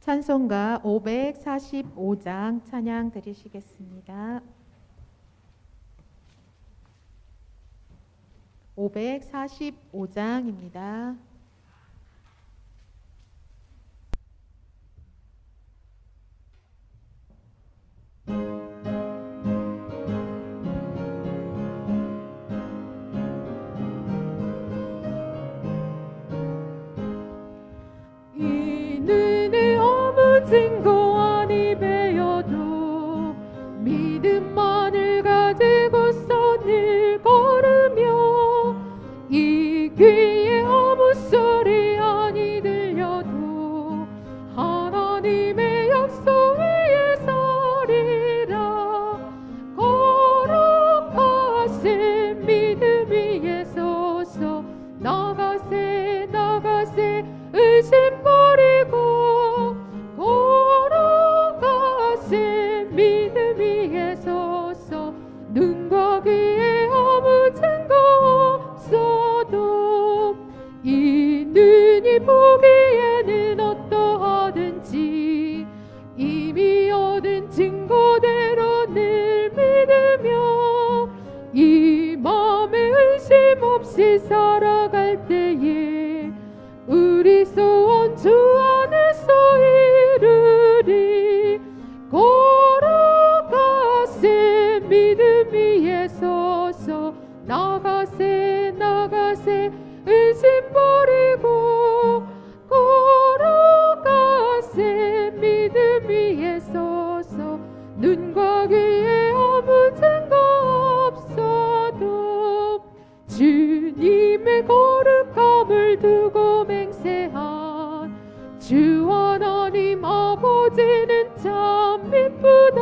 찬송가 545장 찬양 드리시겠습니다. 545장입니다. 증거 아니 배여도 믿음만을 가지고서 늘 걸으며 이 귀에 아무 소리 아니 들려도 하나님의 약속 위에 서리라. 걸어가세 믿음 위에 서서 나가세 나가세 의심 버리고 걸어가세 믿음 위에 서서 눈과 귀에 아무 증거 없어도 이 눈이 보기에는 어떠하든지 이미 얻은 증거대로 늘 믿으며 이 마음에 의심 없이 살아갈 때에 우리 소원 주 안에서 이루리. 걸어가세 믿음 위에 서서 나가세 나가세 의심 버리고 걸어가세 믿음 위에 서서 눈과 귀에 아무 증거 없어도 주님의 거룩함을 두고 맹세한 주 하나님 아버지는 참 미쁘다.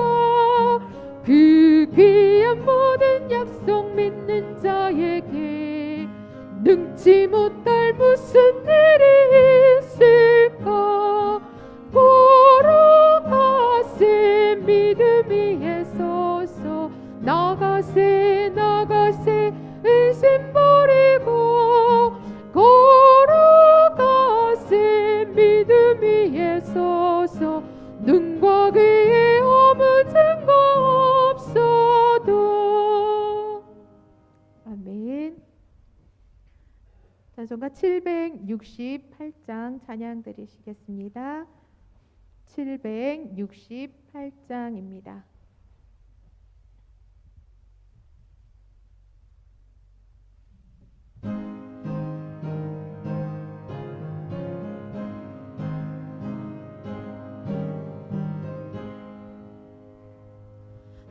그 귀한 모든 약속 믿는 자에게 능치 못할 무슨 일이 있을까. 걸어가세 믿음 위에 서서 나가세 나가세 의심 버리고 걸어가세 믿음 위에 서서 눈과 귀에 아무 증거 없어도. 아멘. 찬송가 768장 찬양 드리시겠습니다. 768장입니다.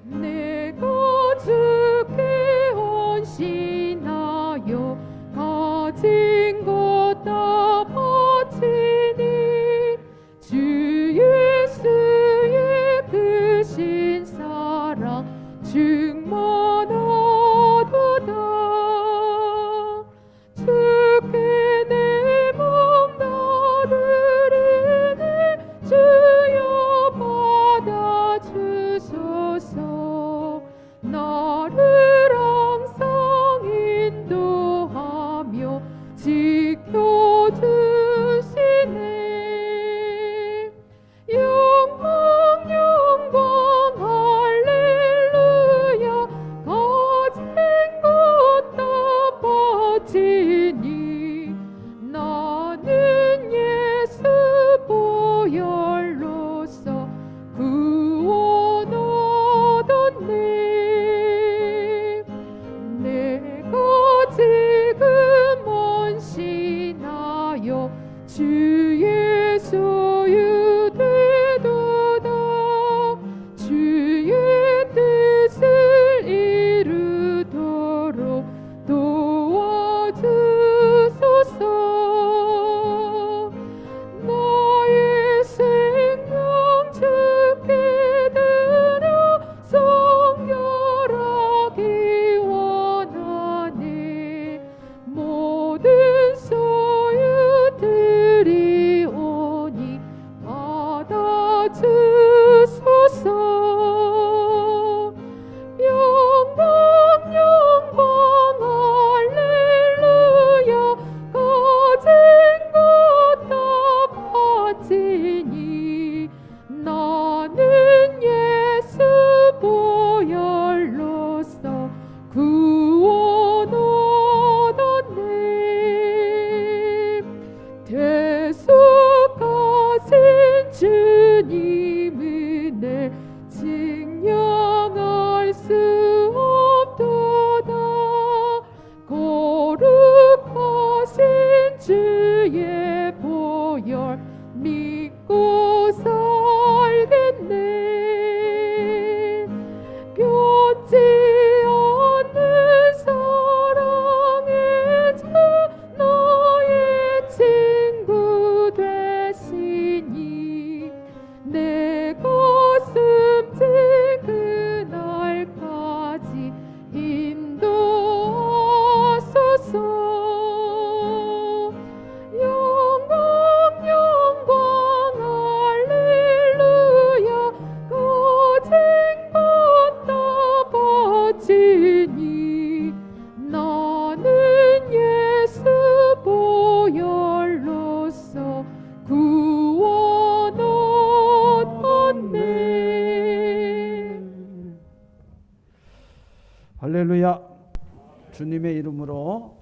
내가 주께 헌신하여 가진 것 다 바치니 주 예수의 그 신 주님의 이름으로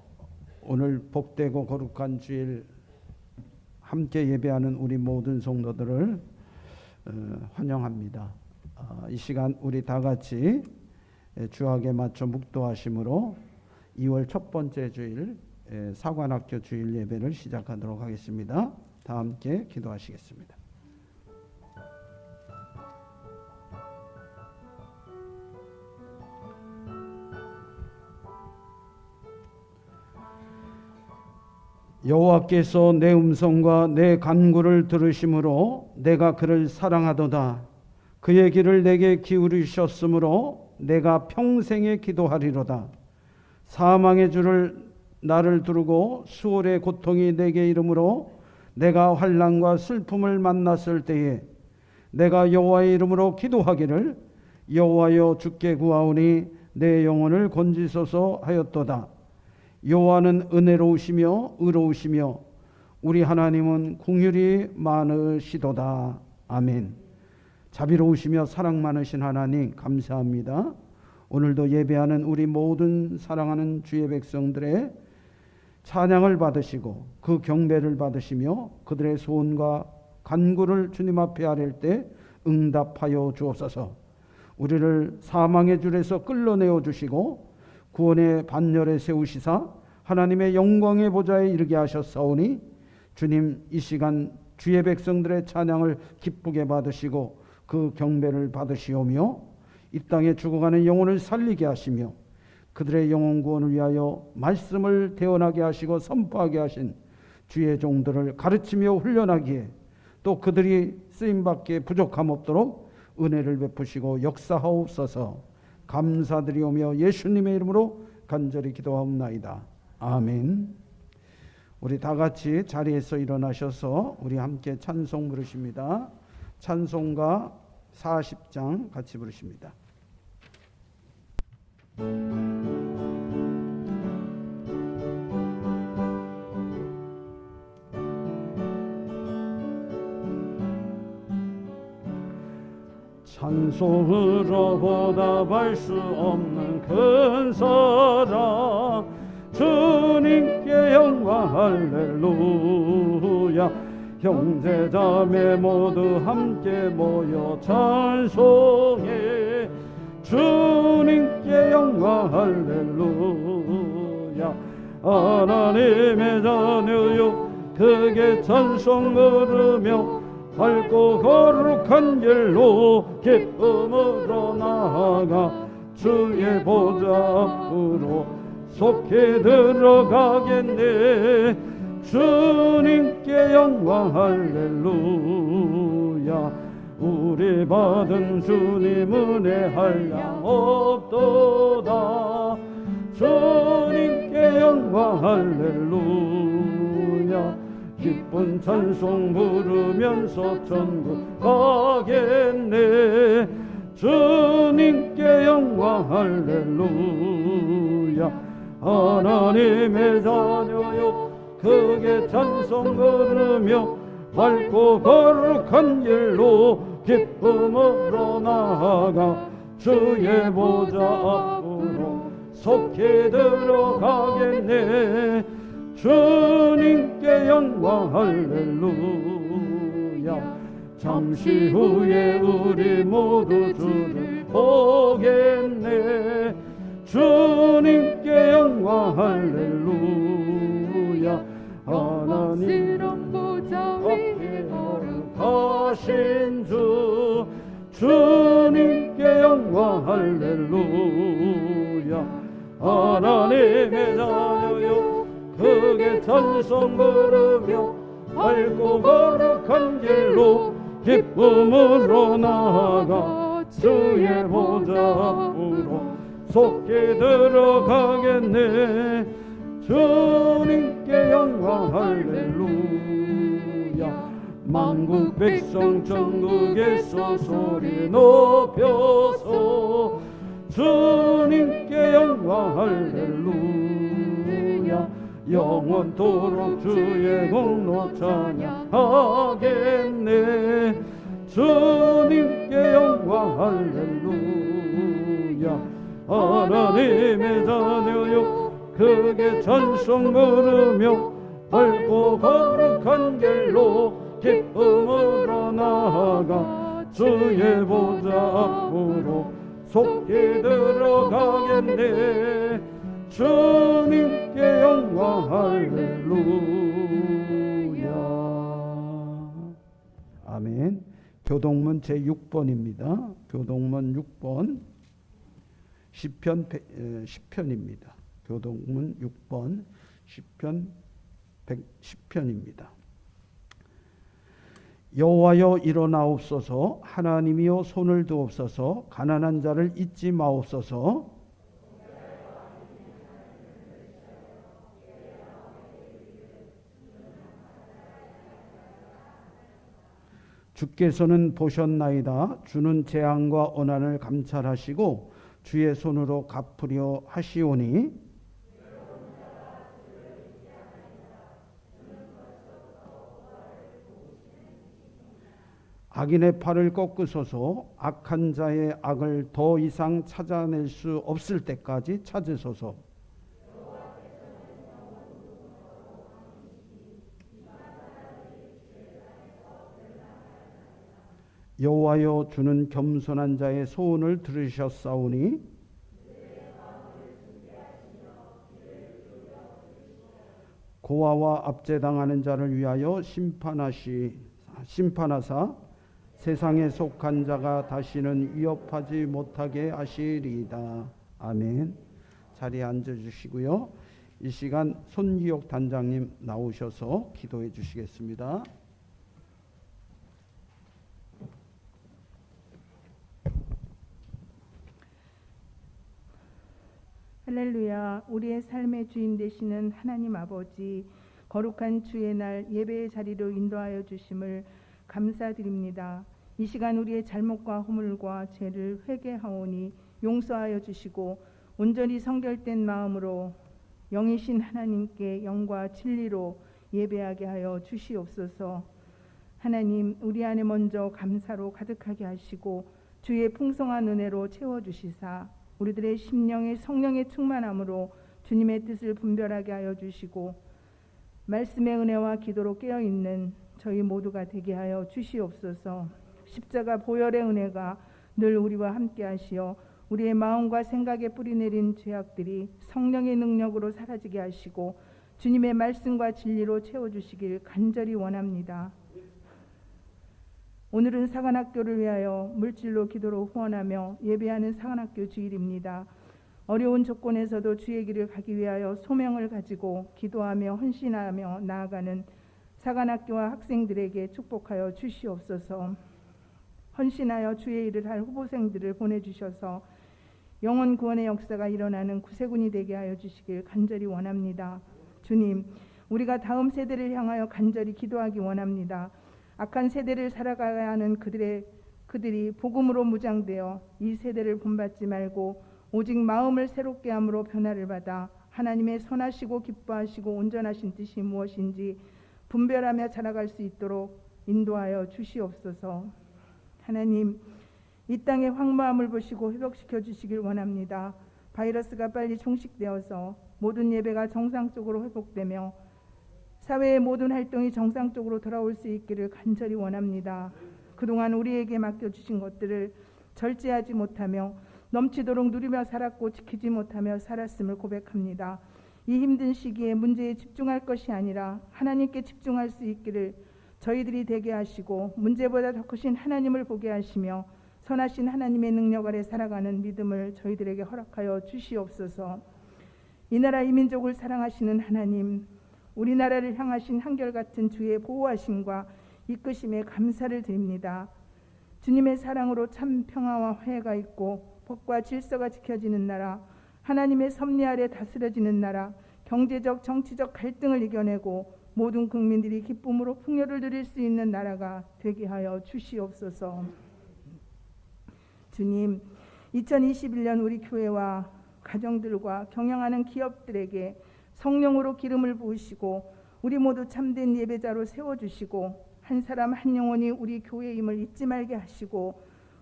오늘 복되고 거룩한 주일 함께 예배하는 우리 모든 성도들을 환영합니다. 이 시간 우리 다 같이 주학에 맞춰 묵도하심으로 2월 첫 번째 주일 사관학교 주일 예배를 시작하도록 하겠습니다. 다 함께 기도하시겠습니다. 여호와께서 내 음성과 내 간구를 들으심으로 내가 그를 사랑하도다. 그의 길을 내게 기울이셨으므로 내가 평생에 기도하리로다. 사망의 줄을 나를 두르고 수월의 고통이 내게 이르므로 내가 환난과 슬픔을 만났을 때에 내가 여호와의 이름으로 기도하기를 여호와여 주께 구하오니 내 영혼을 건지소서 하였도다. 여호와는 은혜로우시며 의로우시며 우리 하나님은 긍휼이 많으시도다. 아멘. 자비로우시며 사랑 많으신 하나님 감사합니다. 오늘도 예배하는 우리 모든 사랑하는 주의 백성들의 찬양을 받으시고 그 경배를 받으시며 그들의 소원과 간구를 주님 앞에 아랠 때 응답하여 주옵소서. 우리를 사망의 줄에서 끌어내어 주시고 구원의 반열에 세우시사 하나님의 영광의 보좌에 이르게 하셨사오니 주님 이 시간 주의 백성들의 찬양을 기쁘게 받으시고 그 경배를 받으시오며 이 땅에 죽어가는 영혼을 살리게 하시며 그들의 영혼 구원을 위하여 말씀을 태어나게 하시고 선포하게 하신 주의 종들을 가르치며 훈련하기에 또 그들이 쓰임받기에 부족함 없도록 은혜를 베푸시고 역사하옵소서. 감사드리오며 예수님의 이름으로 간절히 기도하옵나이다. 아멘. 우리 다 같이 자리에서 일어나셔서 우리 함께 찬송 부르십니다. 찬송가 40장 같이 부르십니다. 찬송으로 보답할 수 없는 큰 사랑 주님께 영광 할렐루야. 형제자매 모두 함께 모여 찬송해 주님께 영광 할렐루야. 하나님의 자녀여 크게 찬송 부르며 밝고 거룩한 길로 기쁨으로 나아가 주의 보좌 앞으로 속히 들어가겠네. 주님께 영광 할렐루야. 우리 받은 주님 은혜 한량 없도다. 주님께 영광 할렐루야. 기쁜 찬송 부르면서 천국 가겠네. 주님께 영광 할렐루야. 하나님의 자녀여 크게 찬송 부르며 밝고 거룩한 길로 기쁨으로 나아가 주의 보좌 앞으로 속히 들어가겠네. 주님께 영광 할렐루야. 잠시 후에 우리 모두 주를 보겠네. 주님께 영광 할렐루야. 하나님 보좌 위에 거룩하신 주 주님께 영광 할렐루야. 하나님의 자녀여 크게 찬송 부르며 밝고 거룩한 길로 기쁨으로 나아가 주의 보좌 앞으로 속히 들어가겠네. 주님께 영광 할렐루야. 만국 백성 천국에서 소리 높여서 주님께 영광 할렐루야. 영원토록 주의 공로 찬양하겠네. 주님께 영광 할렐루야. 하나님의 자녀여 크게 찬송 부르며 밝고 거룩한 길로 기쁨으로 나아가 주의 보좌 앞으로 속히 들어가겠네. 주님께 영광 할렐루야. 아멘. 교동문 제6번입니다. 교동문 6번 시편 10편입니다. 교동문 6번 시편 110편입니다. 여호와여 일어나옵소서. 하나님이여 손을 두옵소서. 가난한 자를 잊지 마옵소서. 주께서는 보셨나이다. 주는 재앙과 원한을 감찰하시고 주의 손으로 갚으려 하시오니 악인의 팔을 꺾으소서. 악한 자의 악을 더 이상 찾아낼 수 없을 때까지 찾으소서. 여호와여 주는 겸손한 자의 소원을 들으셨사오니 고아와 압제당하는 자를 위하여 심판하사 세상에 속한 자가 다시는 위협하지 못하게 하시리이다. 아멘. 자리에 앉아주시고요. 이 시간 손기옥 단장님 나오셔서 기도해 주시겠습니다. 할렐루야. 우리의 삶의 주인 되시는 하나님 아버지, 거룩한 주의 날 예배의 자리로 인도하여 주심을 감사드립니다. 이 시간 우리의 잘못과 허물과 죄를 회개하오니 용서하여 주시고 온전히 성결된 마음으로 영이신 하나님께 영과 진리로 예배하게 하여 주시옵소서. 하나님, 우리 안에 먼저 감사로 가득하게 하시고 주의 풍성한 은혜로 채워주시사 우리들의 심령에 성령의 충만함으로 주님의 뜻을 분별하게 하여 주시고 말씀의 은혜와 기도로 깨어있는 저희 모두가 되게 하여 주시옵소서. 십자가 보혈의 은혜가 늘 우리와 함께 하시어 우리의 마음과 생각에 뿌리내린 죄악들이 성령의 능력으로 사라지게 하시고 주님의 말씀과 진리로 채워주시길 간절히 원합니다. 오늘은 사관학교를 위하여 물질로 기도로 후원하며 예배하는 사관학교 주일입니다. 어려운 조건에서도 주의 길을 가기 위하여 소명을 가지고 기도하며 헌신하며 나아가는 사관학교와 학생들에게 축복하여 주시옵소서. 헌신하여 주의 일을 할 후보생들을 보내주셔서 영혼 구원의 역사가 일어나는 구세군이 되게 하여 주시길 간절히 원합니다. 주님, 우리가 다음 세대를 향하여 간절히 기도하기 원합니다. 악한 세대를 살아가야 하는 그들이 복음으로 무장되어 이 세대를 본받지 말고 오직 마음을 새롭게 함으로 변화를 받아 하나님의 선하시고 기뻐하시고 온전하신 뜻이 무엇인지 분별하며 자라갈 수 있도록 인도하여 주시옵소서. 하나님, 이 땅의 황무함을 보시고 회복시켜 주시길 원합니다. 바이러스가 빨리 종식되어서 모든 예배가 정상적으로 회복되며 사회의 모든 활동이 정상적으로 돌아올 수 있기를 간절히 원합니다. 그동안 우리에게 맡겨주신 것들을 절제하지 못하며 넘치도록 누리며 살았고 지키지 못하며 살았음을 고백합니다. 이 힘든 시기에 문제에 집중할 것이 아니라 하나님께 집중할 수 있기를 저희들이 되게 하시고 문제보다 더 크신 하나님을 보게 하시며 선하신 하나님의 능력 아래 살아가는 믿음을 저희들에게 허락하여 주시옵소서. 이 나라 이 민족을 사랑하시는 하나님, 우리나라를 향하신 한결같은 주의 보호하심과 이끄심에 감사를 드립니다. 주님의 사랑으로 참 평화와 화해가 있고 법과 질서가 지켜지는 나라, 하나님의 섭리 아래 다스려지는 나라, 경제적 정치적 갈등을 이겨내고 모든 국민들이 기쁨으로 풍요를 누릴 수 있는 나라가 되게 하여 주시옵소서. 주님, 2021년 우리 교회와 가정들과 경영하는 기업들에게 성령으로 기름을 부으시고 우리 모두 참된 예배자로 세워주시고 한 사람 한 영혼이 우리 교회임을 잊지 말게 하시고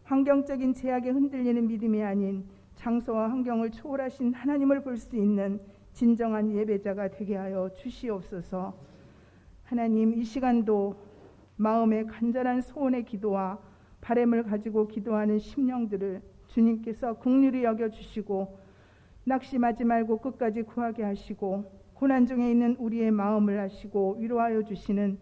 환경적인 제약에 흔들리는 믿음이 아닌 장소와 환경을 초월하신 하나님을 볼 수 있는 진정한 예배자가 되게 하여 주시옵소서. 하나님, 이 시간도 마음의 간절한 소원의 기도와 바램을 가지고 기도하는 심령들을 주님께서 긍휼히 여겨주시고 낙심하지 말고 끝까지 구하게 하시고 고난 중에 있는 우리의 마음을 아시고 위로하여 주시는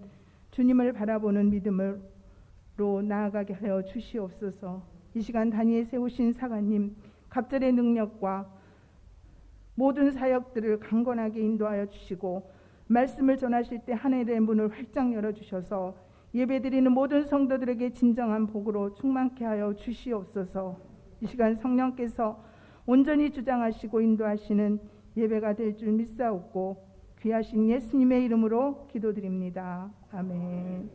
주님을 바라보는 믿음으로 나아가게 하여 주시옵소서. 이 시간 단위에 세우신 사관님 갑절의 능력과 모든 사역들을 강건하게 인도하여 주시고 말씀을 전하실 때 하늘의 문을 활짝 열어주셔서 예배드리는 모든 성도들에게 진정한 복으로 충만케 하여 주시옵소서. 이 시간 성령께서 온전히 주장하시고 인도하시는 예배가 될 줄 믿사옵고 귀하신 예수님의 이름으로 기도드립니다. 아멘.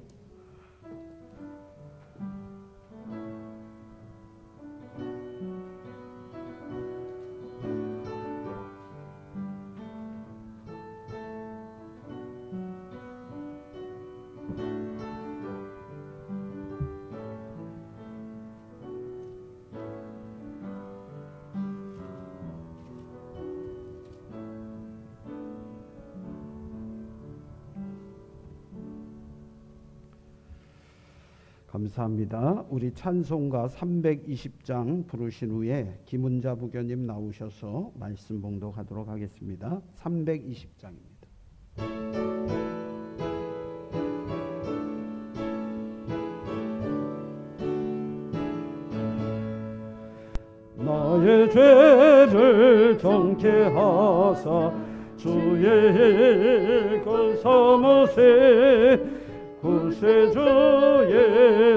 감사합니다. 우리 찬송가 320장 부르신 후에 김은자 부교님 나오셔서 말씀 봉독하도록 하겠습니다. 320장입니다. 나의 죄를 정케 하사 주의 그 사무세 구세주의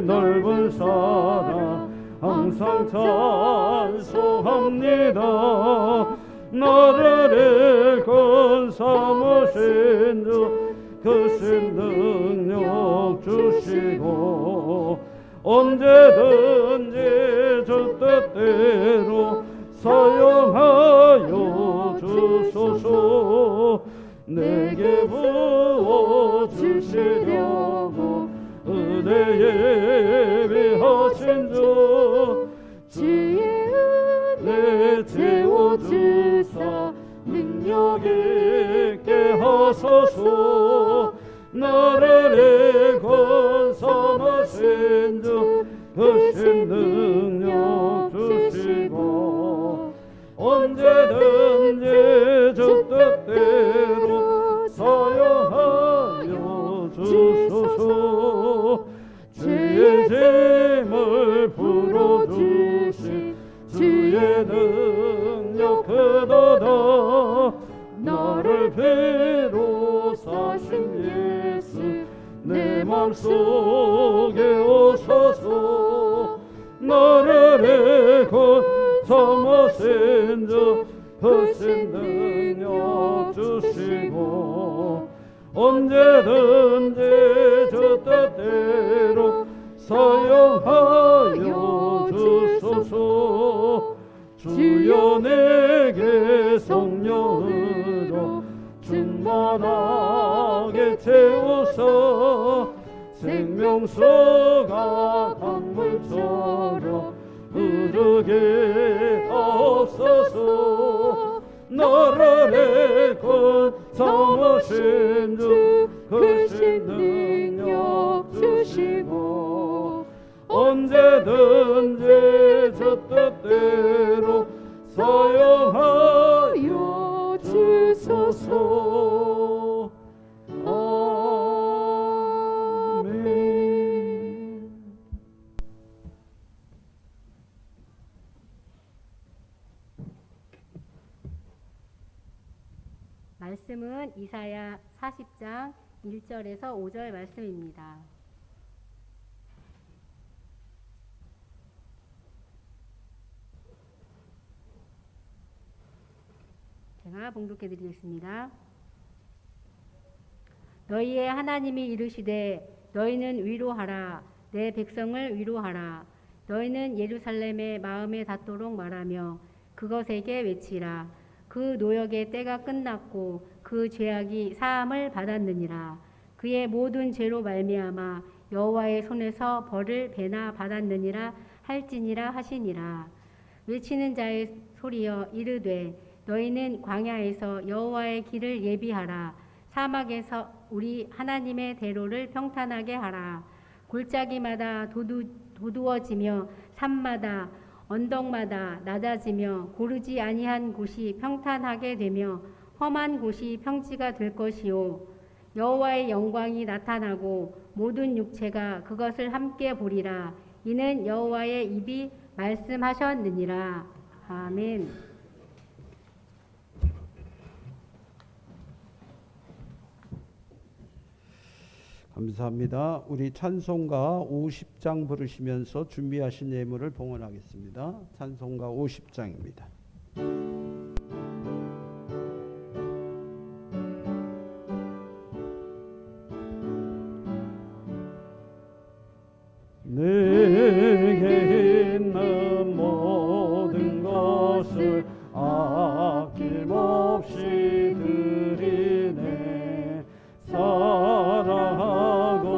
넓은 사랑 항상 찬송합니다. 나를 일꾼 삼으신 주 크신 능력 주시고 언제든지 주 뜻대로 사용하여 주소서. 내게 부어주시려고 은혜 예비하신 주 주의 은혜 채워주사 능력 있게 하소서. 나를 일꾼 삼으신 주 크신 능력 주시고 언제든지 주 뜻대로 사용하여 주소서. 주의 짐을 풀어주신 주의 능력 크도다. 나를 비로 사신 예수 내 맘속에 오소서. 나를 일꾼 삼으신 주 크신 능력 주시고 언제든지 주 뜻대로 사용하여 주소서. 주여 내게 성령으로 충만하게 채우사 생명수가 강물처럼 흐르게 하옵소서. 나를 일꾼 삼으신 주 크신 능력 주시고 언제든지 주 뜻대로 사용하여 주소서. 아멘. 말씀은 이사야 40장 1절에서 5절 말씀입니다. 제가 봉독해 드리겠습니다. 너희의 하나님이 이르시되 너희는 위로하라. 내 백성을 위로하라. 너희는 예루살렘의 마음에 닿도록 말하며 그것에게 외치라. 그 노역의 때가 끝났고 그 죄악이 사함을 받았느니라. 그의 모든 죄로 말미암아 여호와의 손에서 벌을 배나 받았느니라 할지니라 하시니라. 외치는 자의 소리여 이르되 너희는 광야에서 여호와의 길을 예비하라. 사막에서 우리 하나님의 대로를 평탄하게 하라. 골짜기마다 도두어지며 산마다 언덕마다 낮아지며 고르지 아니한 곳이 평탄하게 되며 험한 곳이 평지가 될 것이요 여호와의 영광이 나타나고 모든 육체가 그것을 함께 보리라. 이는 여호와의 입이 말씀하셨느니라. 아멘. 감사합니다. 우리 찬송가 50장 부르시면서 준비하신 예물을 봉헌하겠습니다. 찬송가 50장입니다. 내게 있는 모든 것을 아낌없이 드리네. 사랑하고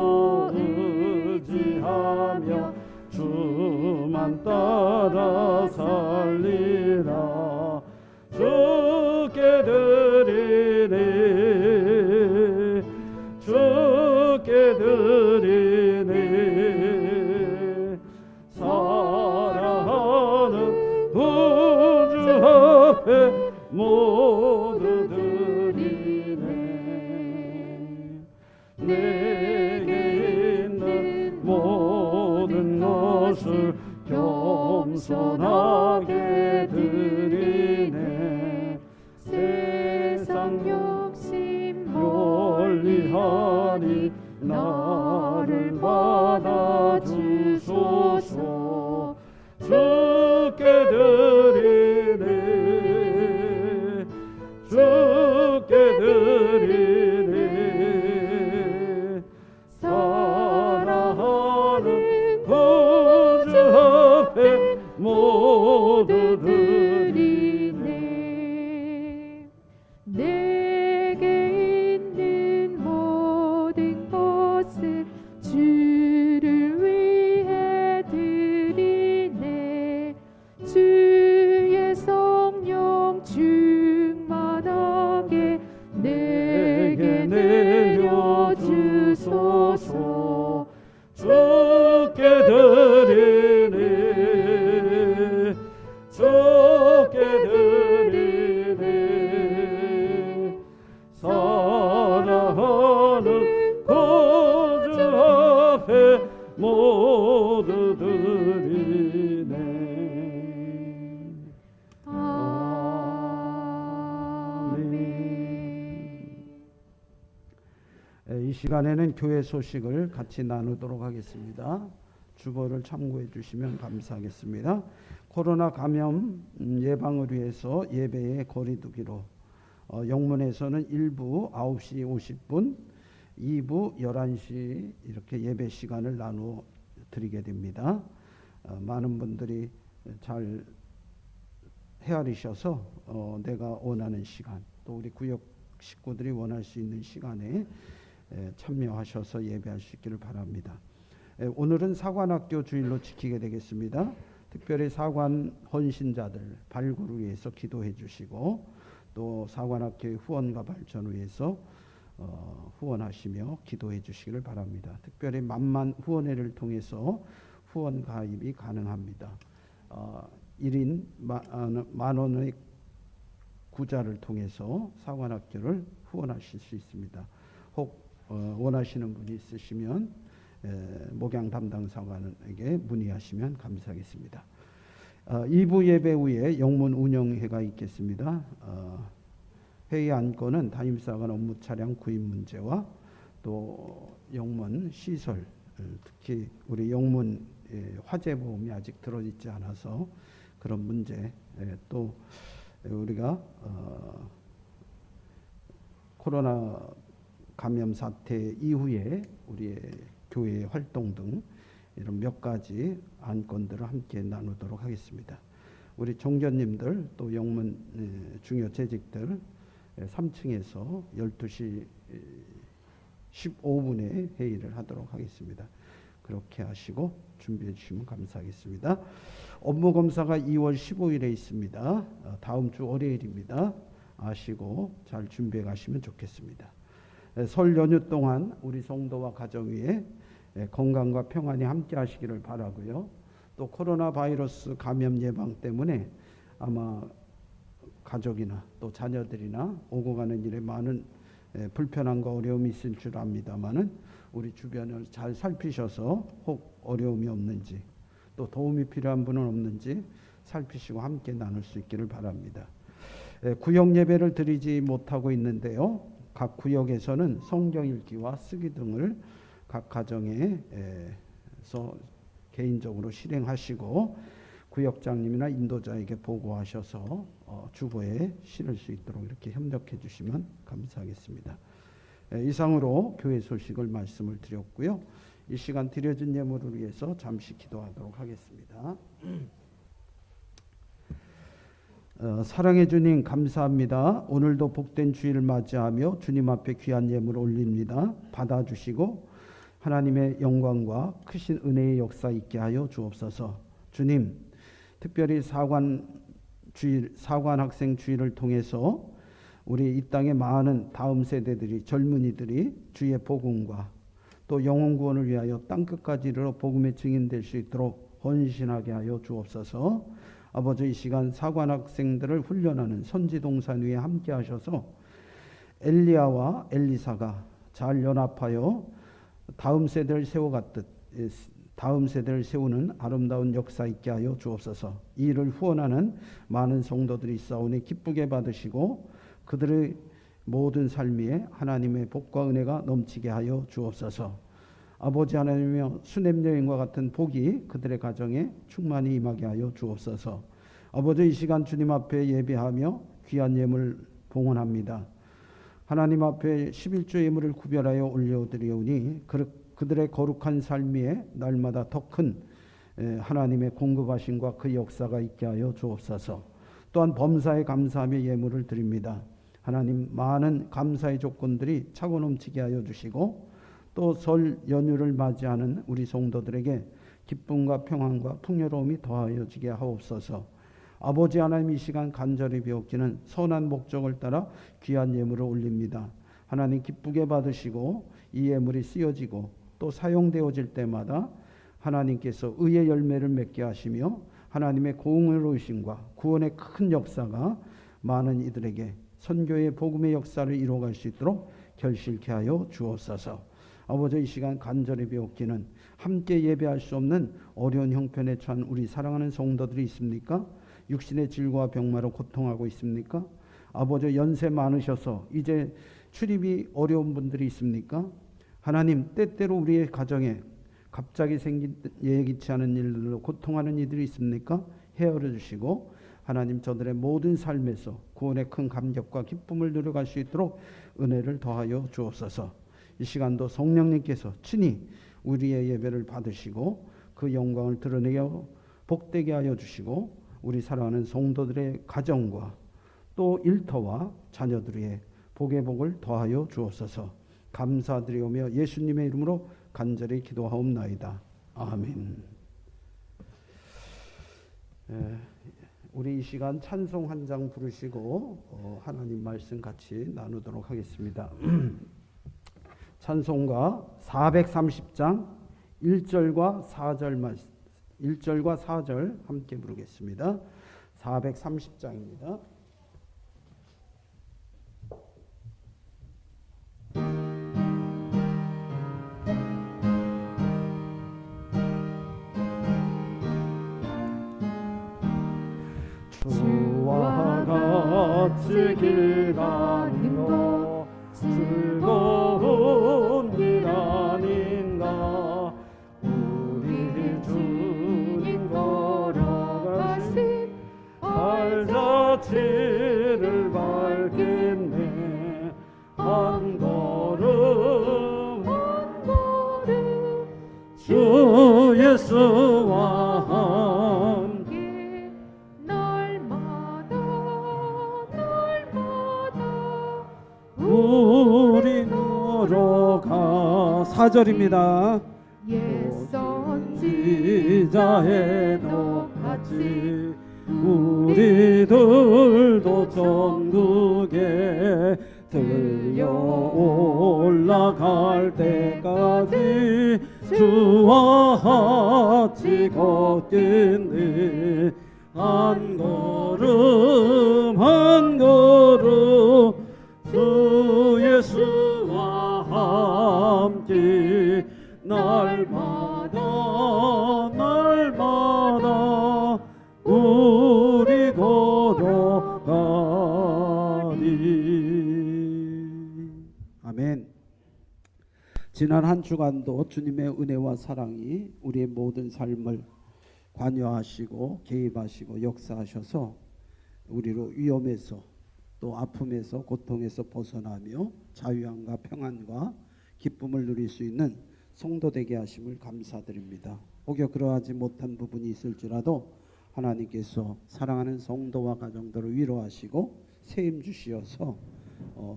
의지하며 주만 따라 살리라. 주께 드리네. 주께 드리네. 사랑하는 구주 앞에 모두 드리네. 내게 있는 모든 것을 겸손하게 드리네. 세상 욕심 멀리하니 나를 받아주소서. 주께 드리네. 주께 드리네. 사랑하는 구주 앞에 모두 드리네. 내게 있는 모든 것을 주를 위해 드리네. 주의 성령 충만하게 내게 내려주소서. 주께 드리네. 주께 드리네. 사랑하는 구주 앞에 모두 드리네. 아멘. 이 시간에는 교회 소식을 같이 나누도록 하겠습니다. 주보를 참고해 주시면 감사하겠습니다. 코로나 감염 예방을 위해서 예배의 거리두기로 영문에서는 1부 9시 50분, 2부 11시 이렇게 예배 시간을 나누어 드리게 됩니다. 많은 분들이 잘 헤아리셔서 내가 원하는 시간, 또 우리 구역 식구들이 원할 수 있는 시간에 참여하셔서 예배할 수 있기를 바랍니다. 오늘은 사관학교 주일로 지키게 되겠습니다. 특별히 사관 헌신자들 발굴을 위해서 기도해 주시고 또 사관학교의 후원과 발전을 위해서 후원하시며 기도해 주시기를 바랍니다. 특별히 만만 후원회를 통해서 후원 가입이 가능합니다. 1인 만 원의 구자를 통해서 사관학교를 후원하실 수 있습니다. 혹 원하시는 분이 있으시면 목양 담당 사관에게 문의하시면 감사하겠습니다. 2부 예배 후에 영문 운영회가 있겠습니다. 회의 안건은 담임사관 업무 차량 구입 문제와 또 영문 시설, 특히 우리 영문 화재 보험이 아직 들어있지 않아서 그런 문제, 또 우리가 코로나 감염 사태 이후에 우리의 교회의 활동 등 이런 몇 가지 안건들을 함께 나누도록 하겠습니다. 우리 종교님들 또 영문 중요 재직들 3층에서 12시 15분에 회의를 하도록 하겠습니다. 그렇게 하시고 준비해 주시면 감사하겠습니다. 업무 검사가 2월 15일에 있습니다. 다음 주 월요일입니다. 아시고 잘 준비해 가시면 좋겠습니다. 설 연휴 동안 우리 성도와 가정 위에 건강과 평안이 함께 하시기를 바라고요. 또 코로나 바이러스 감염 예방 때문에 아마 가족이나 또 자녀들이나 오고 가는 일에 많은 불편함과 어려움이 있을 줄 압니다만은 우리 주변을 잘 살피셔서 혹 어려움이 없는지 또 도움이 필요한 분은 없는지 살피시고 함께 나눌 수 있기를 바랍니다. 구역 예배를 드리지 못하고 있는데요. 각 구역에서는 성경 읽기와 쓰기 등을 각 가정에서 개인적으로 실행하시고 구역장님이나 인도자에게 보고하셔서 주보에 실을 수 있도록 이렇게 협력해 주시면 감사하겠습니다. 이상으로 교회 소식을 말씀을 드렸고요. 이 시간 드려진 예물을 위해서 잠시 기도하도록 하겠습니다. 사랑해 주님 감사합니다. 오늘도 복된 주일을 맞이하며 주님 앞에 귀한 예물을 올립니다. 받아주시고 하나님의 영광과 크신 은혜의 역사 있게 하여 주옵소서. 주님, 특별히 사관 학생 주일을 통해서 우리 이 땅의 많은 다음 세대들이 젊은이들이 주의 복음과 또 영혼 구원을 위하여 땅끝까지 이르러 복음의 증인될 수 있도록 헌신하게 하여 주옵소서. 아버지, 이 시간 사관 학생들을 훈련하는 선지동산 위에 함께 하셔서 엘리야와 엘리사가 잘 연합하여 다음 세대를 세워갔듯 다음 세대를 세우는 아름다운 역사 있게 하여 주옵소서. 이 일을 후원하는 많은 성도들이 있사오니 기쁘게 받으시고 그들의 모든 삶 위에 하나님의 복과 은혜가 넘치게 하여 주옵소서. 아버지 하나님이여, 수냄 여인과 같은 복이 그들의 가정에 충만히 임하게 하여 주옵소서. 아버지, 이 시간 주님 앞에 예배하며 귀한 예물 봉헌합니다. 하나님 앞에 11조 예물을 구별하여 올려드리오니 그들의 거룩한 삶 위에 날마다 더 큰 하나님의 공급하심과 그 역사가 있게 하여 주옵소서. 또한 범사에 감사하며 예물을 드립니다. 하나님, 많은 감사의 조건들이 차고 넘치게 하여 주시고 또 설 연휴를 맞이하는 우리 성도들에게 기쁨과 평안과 풍요로움이 더하여지게 하옵소서. 아버지 하나님, 이 시간 간절히 비옵기는 선한 목적을 따라 귀한 예물을 올립니다. 하나님, 기쁘게 받으시고 이 예물이 쓰여지고 또 사용되어질 때마다 하나님께서 의의 열매를 맺게 하시며 하나님의 공의로우심과 구원의 큰 역사가 많은 이들에게 선교의 복음의 역사를 이루어갈 수 있도록 결실케 하여 주옵소서. 아버지, 이 시간 간절히 비옵기는 함께 예배할 수 없는 어려운 형편에 처한 우리 사랑하는 성도들이 있습니까? 육신의 질과 병마로 고통하고 있습니까? 아버지, 연세 많으셔서 이제 출입이 어려운 분들이 있습니까? 하나님, 때때로 우리의 가정에 갑자기 생긴 예기치 않은 일들로 고통하는 이들이 있습니까? 헤아려 주시고 하나님, 저들의 모든 삶에서 구원의 큰 감격과 기쁨을 누려갈 수 있도록 은혜를 더하여 주옵소서. 이 시간도 성령님께서 친히 우리의 예배를 받으시고 그 영광을 드러내어 복되게 하여 주시고 우리 사랑하는 성도들의 가정과 또 일터와 자녀들 위에 복의 복을 더하여 주옵소서. 감사드리오며 예수님의 이름으로 간절히 기도하옵나이다. 아멘. 우리 이 시간 찬송 한 장 부르시고 하나님 말씀 같이 나누도록 하겠습니다. 찬송가 430장 1절과 4절 함께 부르겠습니다. 430장입니다. 주와 같이 길 가는 거 즐거운 일 아닌가. 우리 주님 걸어가신 발자취를 밟겠네. 한 걸음 한 걸음 주 예수와 함께 날마다 우리 걸어가. 4절입니다. 옛 지자에 높았지. 우리들도 천국에 들려 올라갈 때까지 주와 같이 걷겠네. 한 걸음 한 걸음 주 예수와 함께 날마다 날마다 우리 걸어가리. 아멘. 지난 한 주간도 주님의 은혜와 사랑이 우리의 모든 삶을 관여하시고 개입하시고 역사하셔서 우리로 위험에서 또 아픔에서 고통에서 벗어나며 자유함과 평안과 기쁨을 누릴 수 있는 성도 되게 하심을 감사드립니다. 혹여 그러하지 못한 부분이 있을지라도 하나님께서 사랑하는 성도와 가정들을 위로하시고 세임 주시어서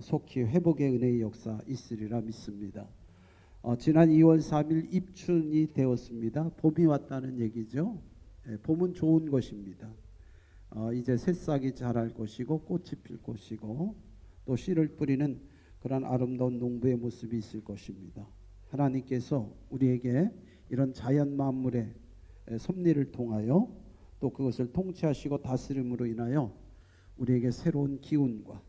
속히 회복의 은혜의 역사 있으리라 믿습니다. 지난 2월 3일 입춘이 되었습니다. 봄이 왔다는 얘기죠. 봄은 좋은 것입니다. 이제 새싹이 자랄 것이고 꽃이 필 것이고 또 씨를 뿌리는 그런 아름다운 농부의 모습이 있을 것입니다. 하나님께서 우리에게 이런 자연 만물의 섭리를 통하여 또 그것을 통치하시고 다스림으로 인하여 우리에게 새로운 기운과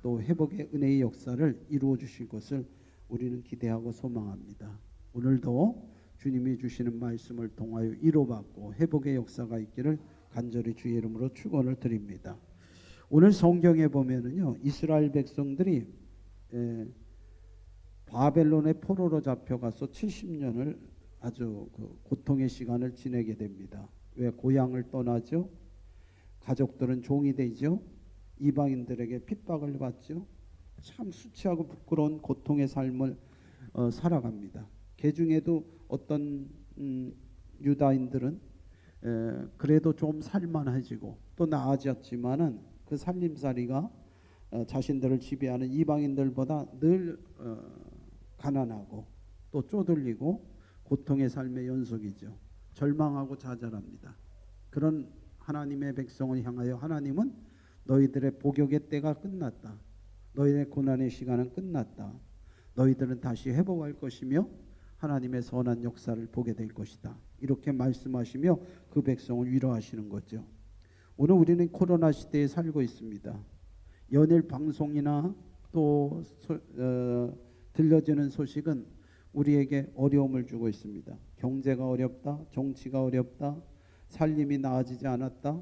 또 회복의 은혜의 역사를 이루어 주실 것을 우리는 기대하고 소망합니다. 오늘도 주님이 주시는 말씀을 통하여 위로받고 회복의 역사가 있기를 간절히 주의 이름으로 축원을 드립니다. 오늘 성경에 보면은요, 이스라엘 백성들이 바벨론의 포로로 잡혀가서 70년을 아주 고통의 시간을 지내게 됩니다. 왜? 고향을 떠나죠. 가족들은 종이 되죠. 이방인들에게 핍박을 받죠. 참 수치하고 부끄러운 고통의 삶을 살아갑니다. 그 중에도 어떤 유다인들은 그래도 좀 살만해지고 또 나아졌지만은 그 살림살이가 자신들을 지배하는 이방인들보다 늘 가난하고 또 쪼들리고 고통의 삶의 연속이죠. 절망하고 좌절합니다. 그런 하나님의 백성을 향하여 하나님은 너희들의 복역의 때가 끝났다. 너희의 고난의 시간은 끝났다. 너희들은 다시 회복할 것이며 하나님의 선한 역사를 보게 될 것이다. 이렇게 말씀하시며 그 백성을 위로하시는 거죠. 오늘 우리는 코로나 시대에 살고 있습니다. 연일 방송이나 또 들려지는 소식은 우리에게 어려움을 주고 있습니다. 경제가 어렵다, 정치가 어렵다, 살림이 나아지지 않았다,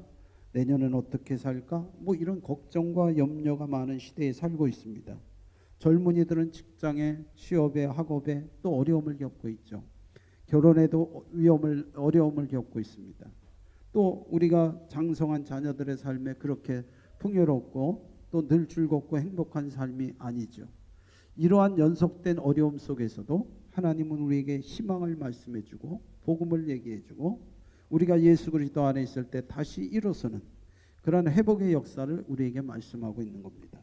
내년은 어떻게 살까? 뭐 이런 걱정과 염려가 많은 시대에 살고 있습니다. 젊은이들은 직장에, 취업에, 학업에 또 어려움을 겪고 있죠. 결혼에도 어려움을 겪고 있습니다. 또 우리가 장성한 자녀들의 삶에 그렇게 풍요롭고 또 늘 즐겁고 행복한 삶이 아니죠. 이러한 연속된 어려움 속에서도 하나님은 우리에게 희망을 말씀해주고 복음을 얘기해주고 우리가 예수 그리스도 안에 있을 때 다시 일어서는 그런 회복의 역사를 우리에게 말씀하고 있는 겁니다.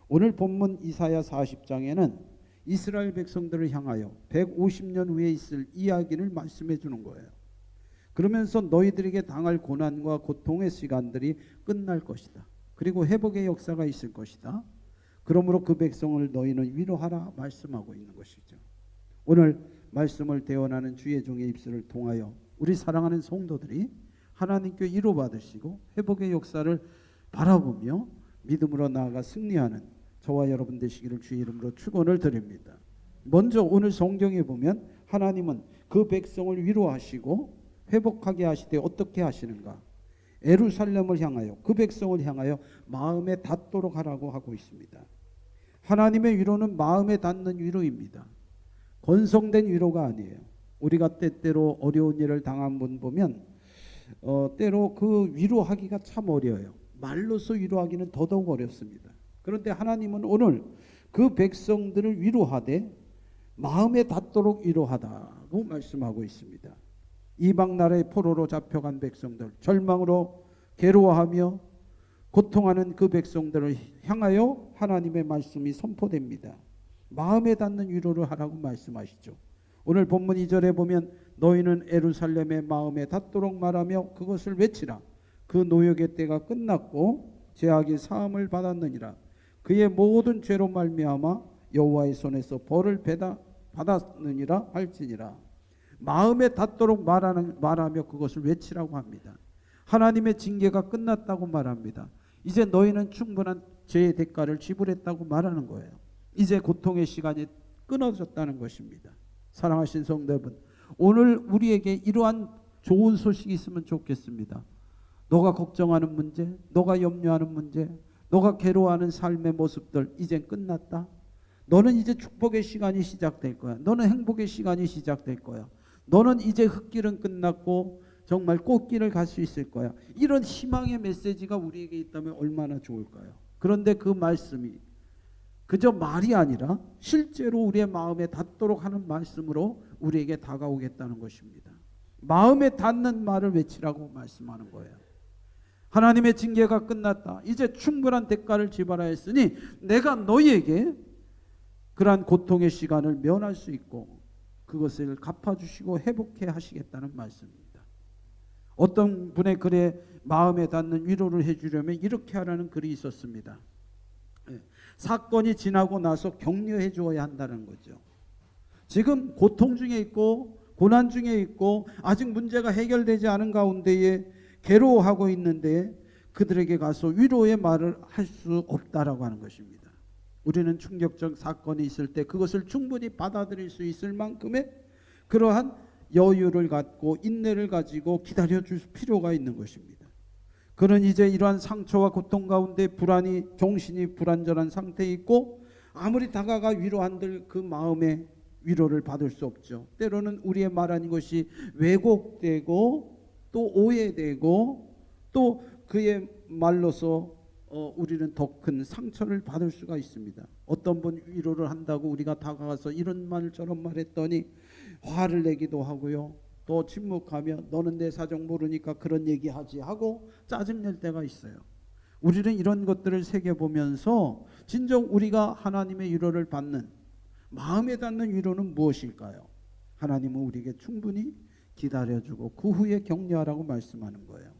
오늘 본문 이사야 40장에는 이스라엘 백성들을 향하여 150년 후에 있을 이야기를 말씀해 주는 거예요. 그러면서 너희들에게 당할 고난과 고통의 시간들이 끝날 것이다. 그리고 회복의 역사가 있을 것이다. 그러므로 그 백성을 너희는 위로하라 말씀하고 있는 것이죠. 오늘 말씀을 대언하는 주의 종의 입술을 통하여 우리 사랑하는 성도들이 하나님께 위로받으시고 회복의 역사를 바라보며 믿음으로 나아가 승리하는 저와 여러분 되시기를 주의 이름으로 축원을 드립니다. 먼저 오늘 성경에 보면 하나님은 그 백성을 위로하시고 회복하게 하시되 어떻게 하시는가? 예루살렘을 향하여 그 백성을 향하여 마음에 닿도록 하라고 하고 있습니다. 하나님의 위로는 마음에 닿는 위로입니다. 건성된 위로가 아니에요. 우리가 때때로 어려운 일을 당한 분 보면 때로 그 위로하기가 참 어려워요. 말로서 위로하기는 더더욱 어렵습니다. 그런데 하나님은 오늘 그 백성들을 위로하되 마음에 닿도록 위로하다고 말씀하고 있습니다. 이방 나라의 포로로 잡혀간 백성들, 절망으로 괴로워하며 고통하는 그 백성들을 향하여 하나님의 말씀이 선포됩니다. 마음에 닿는 위로를 하라고 말씀하시죠. 오늘 본문 2절에 보면 너희는 예루살렘의 마음에 닿도록 말하며 그것을 외치라. 그 노역의 때가 끝났고 죄악이 사함을 받았느니라. 그의 모든 죄로 말미암아 여호와의 손에서 벌을 받았느니라 할지니라. 마음에 닿도록 말하며 그것을 외치라고 합니다. 하나님의 징계가 끝났다고 말합니다. 이제 너희는 충분한 죄의 대가를 지불했다고 말하는 거예요. 이제 고통의 시간이 끊어졌다는 것입니다. 사랑하신 성도 여러분, 오늘 우리에게 이러한 좋은 소식이 있으면 좋겠습니다. 너가 걱정하는 문제, 너가 염려하는 문제, 너가 괴로워하는 삶의 모습들 이젠 끝났다. 너는 이제 축복의 시간이 시작될 거야. 너는 행복의 시간이 시작될 거야. 너는 이제 흙길은 끝났고 정말 꽃길을 갈 수 있을 거야. 이런 희망의 메시지가 우리에게 있다면 얼마나 좋을까요? 그런데 그 말씀이 그저 말이 아니라 실제로 우리의 마음에 닿도록 하는 말씀으로 우리에게 다가오겠다는 것입니다. 마음에 닿는 말을 외치라고 말씀하는 거예요. 하나님의 징계가 끝났다. 이제 충분한 대가를 지불하였으니 내가 너희에게 그러한 고통의 시간을 면할 수 있고 그것을 갚아주시고 회복해 하시겠다는 말씀입니다. 어떤 분의 글에 마음에 닿는 위로를 해주려면 이렇게 하라는 글이 있었습니다. 사건이 지나고 나서 격려해 주어야 한다는 거죠. 지금 고통 중에 있고 고난 중에 있고 아직 문제가 해결되지 않은 가운데에 괴로워하고 있는데 그들에게 가서 위로의 말을 할 수 없다라고 하는 것입니다. 우리는 충격적 사건이 있을 때 그것을 충분히 받아들일 수 있을 만큼의 그러한 여유를 갖고 인내를 가지고 기다려줄 필요가 있는 것입니다. 그는 이제 이러한 상처와 고통 가운데 정신이 불안전한 상태에 있고 아무리 다가가 위로한들 그 마음의 위로를 받을 수 없죠. 때로는 우리의 말하는 것이 왜곡되고 또 오해되고 또 그의 말로서 우리는 더 큰 상처를 받을 수가 있습니다. 어떤 분 위로를 한다고 우리가 다가가서 이런 말 저런 말 했더니 화를 내기도 하고요. 또 침묵하며 너는 내 사정 모르니까 그런 얘기하지 하고 짜증낼 때가 있어요. 우리는 이런 것들을 새겨보면서 진정 우리가 하나님의 위로를 받는 마음에 닿는 위로는 무엇일까요? 하나님은 우리에게 충분히 기다려주고 그 후에 격려하라고 말씀하는 거예요.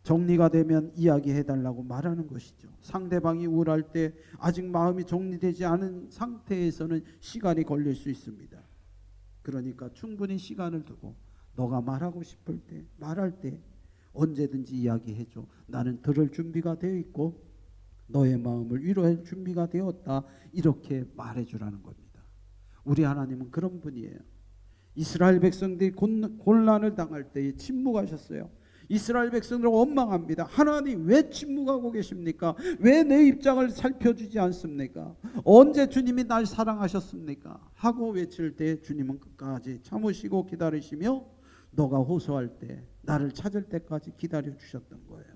정리가 되면 이야기해달라고 말하는 것이죠. 상대방이 우울할 때 아직 마음이 정리되지 않은 상태에서는 시간이 걸릴 수 있습니다. 그러니까 충분히 시간을 두고 너가 말하고 싶을 때 말할 때 언제든지 이야기해줘. 나는 들을 준비가 되어 있고 너의 마음을 위로할 준비가 되었다. 이렇게 말해주라는 겁니다. 우리 하나님은 그런 분이에요. 이스라엘 백성들이 곤란을 당할 때에 침묵하셨어요. 이스라엘 백성들 원망합니다. 하나님 왜 침묵하고 계십니까? 왜 내 입장을 살펴주지 않습니까? 언제 주님이 날 사랑하셨습니까? 하고 외칠 때 주님은 끝까지 참으시고 기다리시며 너가 호소할 때 나를 찾을 때까지 기다려 주셨던 거예요.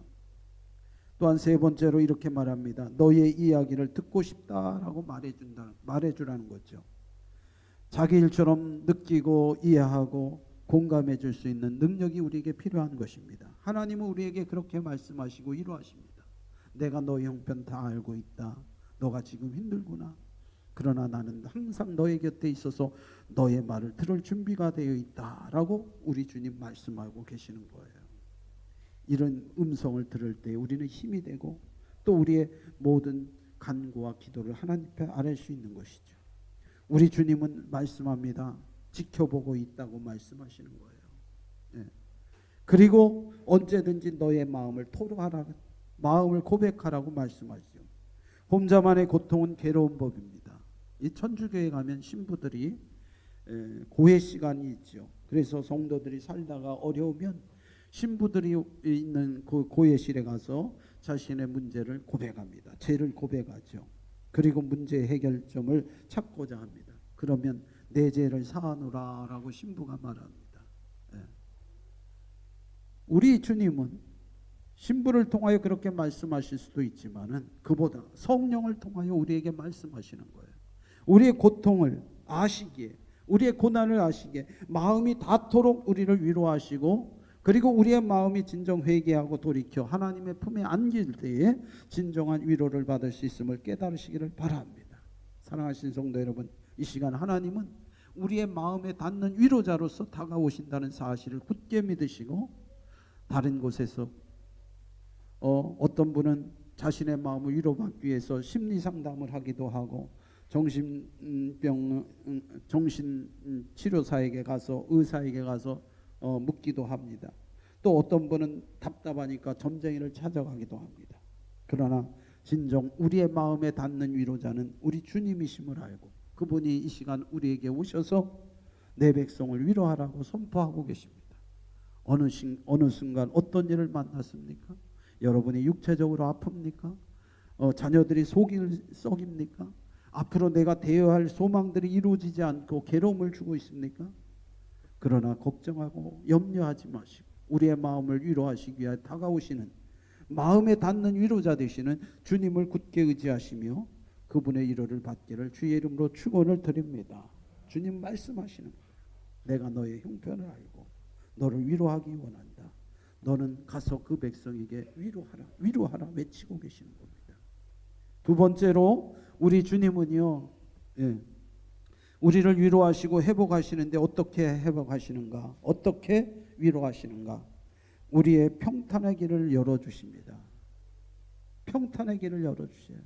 또한 세 번째로 이렇게 말합니다. 너의 이야기를 듣고 싶다라고 말해주라는 거죠. 자기 일처럼 느끼고 이해하고 공감해 줄 수 있는 능력이 우리에게 필요한 것입니다. 하나님은 우리에게 그렇게 말씀하시고 이루하십니다. 내가 너의 형편 다 알고 있다. 너가 지금 힘들구나. 그러나 나는 항상 너의 곁에 있어서 너의 말을 들을 준비가 되어 있다라고 우리 주님 말씀하고 계시는 거예요. 이런 음성을 들을 때 우리는 힘이 되고 또 우리의 모든 간구와 기도를 하나님 앞에 아뢰 수 있는 것이죠. 우리 주님은 말씀합니다. 지켜보고 있다고 말씀하시는 거예요. 예. 그리고 언제든지 너의 마음을 토로하라, 마음을 고백하라고 말씀하시죠. 혼자만의 고통은 괴로운 법입니다. 이 천주교에 가면 신부들이 고해 시간이 있죠. 그래서 성도들이 살다가 어려우면 신부들이 있는 그 고해실에 가서 자신의 문제를 고백합니다. 죄를 고백하죠. 그리고 문제의 해결점을 찾고자 합니다. 그러면 내 죄를 사하노라 라고 신부가 말합니다. 우리 주님은 신부를 통하여 그렇게 말씀하실 수도 있지만은 그보다 성령을 통하여 우리에게 말씀하시는 거예요. 우리의 고통을 아시기에, 우리의 고난을 아시기에 마음이 닿도록 우리를 위로하시고 그리고 우리의 마음이 진정 회개하고 돌이켜 하나님의 품에 안길 때에 진정한 위로를 받을 수 있음을 깨달으시기를 바랍니다. 사랑하신 성도 여러분, 이 시간 하나님은 우리의 마음에 닿는 위로자로서 다가오신다는 사실을 굳게 믿으시고, 다른 곳에서 어떤 분은 자신의 마음을 위로받기 위해서 심리 상담을 하기도 하고, 정신치료사에게 가서, 의사에게 가서 묻기도 합니다. 또 어떤 분은 답답하니까 점쟁이를 찾아가기도 합니다. 그러나 진정 우리의 마음에 닿는 위로자는 우리 주님이심을 알고, 그분이 이 시간 우리에게 오셔서 내 백성을 위로하라고 선포하고 계십니다. 어느 순간 어떤 일을 만났습니까? 여러분이 육체적으로 아픕니까? 자녀들이 속이 썩입니까? 앞으로 내가 대해야 할 소망들이 이루어지지 않고 괴로움을 주고 있습니까? 그러나 걱정하고 염려하지 마시고 우리의 마음을 위로하시기 위해 다가오시는, 마음에 닿는 위로자 되시는 주님을 굳게 의지하시며 그분의 위로를 받기를 주의 이름으로 축원을 드립니다. 주님 말씀하시는 거예요. 내가 너의 형편을 알고 너를 위로하기 원한다. 너는 가서 그 백성에게 위로하라, 위로하라 외치고 계시는 겁니다. 두 번째로 우리 주님은요, 우리를 위로하시고 회복하시는데 어떻게 회복하시는가, 어떻게 위로하시는가? 우리의 평탄의 길을 열어주십니다. 평탄의 길을 열어주세요.